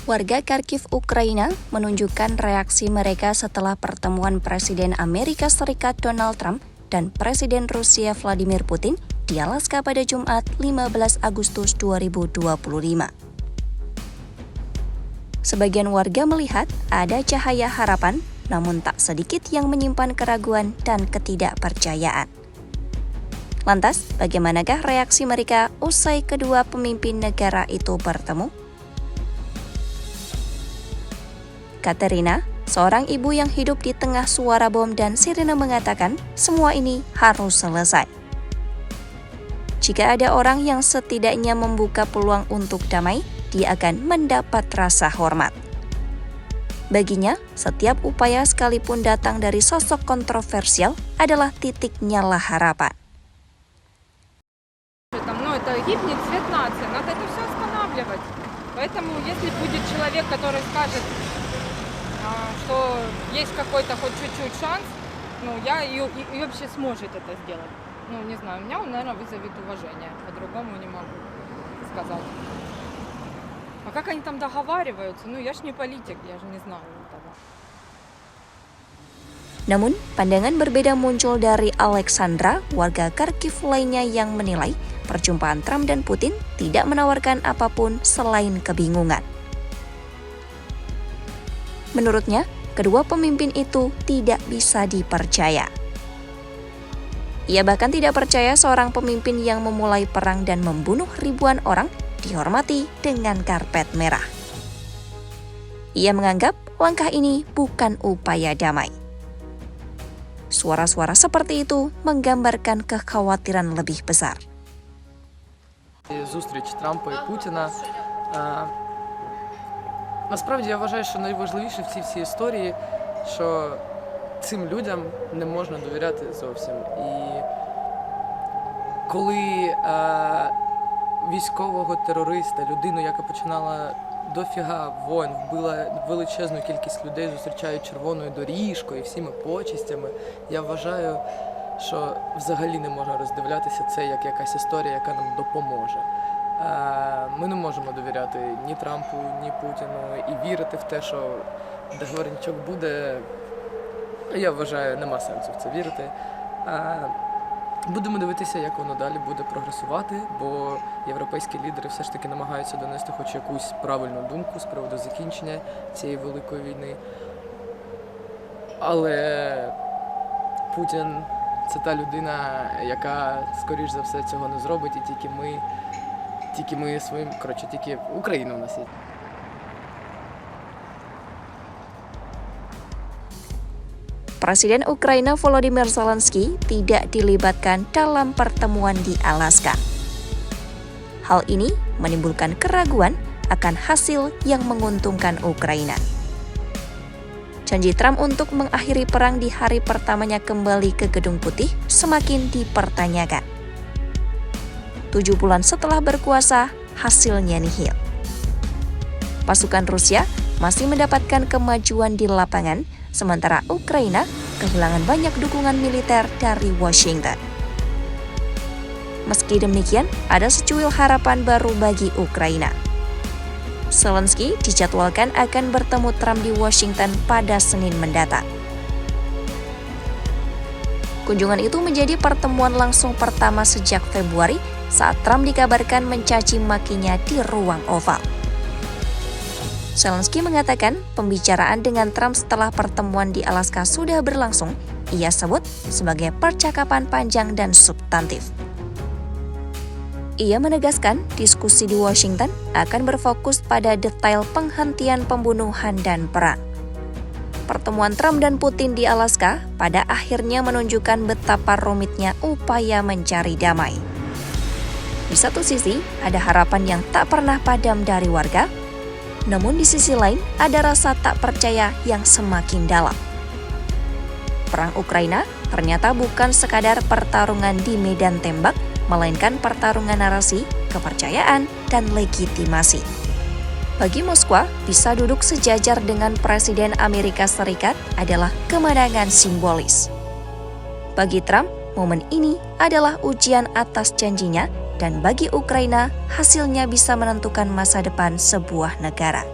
Warga Kharkiv, Ukraina menunjukkan reaksi mereka setelah pertemuan Presiden Amerika Serikat Donald Trump dan Presiden Rusia Vladimir Putin di Alaska pada Jumat 15 Agustus 2025. Sebagian warga melihat ada cahaya harapan, namun tak sedikit yang menyimpan keraguan dan ketidakpercayaan. Lantas, bagaimanakah reaksi mereka usai kedua pemimpin negara itu bertemu? Katerina, seorang ibu yang hidup di tengah suara bom dan sirene mengatakan semua ini harus selesai. Jika ada orang yang setidaknya membuka peluang untuk damai, dia akan mendapat rasa hormat. Baginya, setiap upaya sekalipun datang dari sosok kontroversial adalah titik nyala harapan. Это гибнет цвет нации, надо это все останавливать. Поэтому, если будет человек, который скажет, что есть какой-то хоть чуть-чуть шанс, я и вообще сможет это сделать. Не знаю, меня он, наверное, вызовет уважение, по-другому не могу сказать. А как они там договариваются? Я ж не политик, я же не знаю этого. Namun, pandangan berbeda muncul dari Alexandra, warga Kharkiv lainnya yang menilai perjumpaan Trump dan Putin tidak menawarkan apapun selain kebingungan. Menurutnya, kedua pemimpin itu tidak bisa dipercaya. Ia bahkan tidak percaya seorang pemimpin yang memulai perang dan membunuh ribuan orang dihormati dengan karpet merah. Ia menganggap langkah ini bukan upaya damai. Suara-suara seperti itu menggambarkan kekhawatiran lebih besar. Зустріч Трампа і Путіна. Насправді я вважаю, що найважливіше в цій всій історії, що цим людям не можна довіряти зовсім. І коли військового терориста, людину, яка починала дофіга воїн, вбила величезну кількість людей, зустрічають червоною доріжкою і всіми почестями, я вважаю, що взагалі не можна роздивлятися це як якась історія, яка нам допоможе. Ми не можемо довіряти ні Трампу, ні Путіну і вірити в те, що договорничок буде, я вважаю, нема сенсу в це вірити. Будемо дивитися, як воно далі буде прогресувати, бо європейські лідери все ж таки намагаються донести хоч якусь правильну думку з приводу закінчення цієї великої війни. Але Путін – це та людина, яка, скоріш за все, цього не зробить, і тільки ми своїм, тільки Україна у нас є. Presiden Ukraina Volodymyr Zelensky tidak dilibatkan dalam pertemuan di Alaska. Hal ini menimbulkan keraguan akan hasil yang menguntungkan Ukraina. Janji Trump untuk mengakhiri perang di hari pertamanya kembali ke Gedung Putih semakin dipertanyakan. 7 bulan setelah berkuasa, hasilnya nihil. Pasukan Rusia masih mendapatkan kemajuan di lapangan, sementara Ukraina kehilangan banyak dukungan militer dari Washington. Meski demikian, ada secuil harapan baru bagi Ukraina. Zelensky dijadwalkan akan bertemu Trump di Washington pada Senin mendatang. Kunjungan itu menjadi pertemuan langsung pertama sejak Februari saat Trump dikabarkan mencaci makinya di ruang oval. Zelensky mengatakan pembicaraan dengan Trump setelah pertemuan di Alaska sudah berlangsung, ia sebut sebagai percakapan panjang dan substantif. Ia menegaskan diskusi di Washington akan berfokus pada detail penghentian pembunuhan dan perang. Pertemuan Trump dan Putin di Alaska pada akhirnya menunjukkan betapa rumitnya upaya mencari damai. Di satu sisi, ada harapan yang tak pernah padam dari warga, namun di sisi lain ada rasa tak percaya yang semakin dalam. Perang Ukraina ternyata bukan sekadar pertarungan di medan tembak, melainkan pertarungan narasi, kepercayaan, dan legitimasi. Bagi Moskwa, bisa duduk sejajar dengan Presiden Amerika Serikat adalah kemenangan simbolis. Bagi Trump, momen ini adalah ujian atas janjinya, dan bagi Ukraina, hasilnya bisa menentukan masa depan sebuah negara.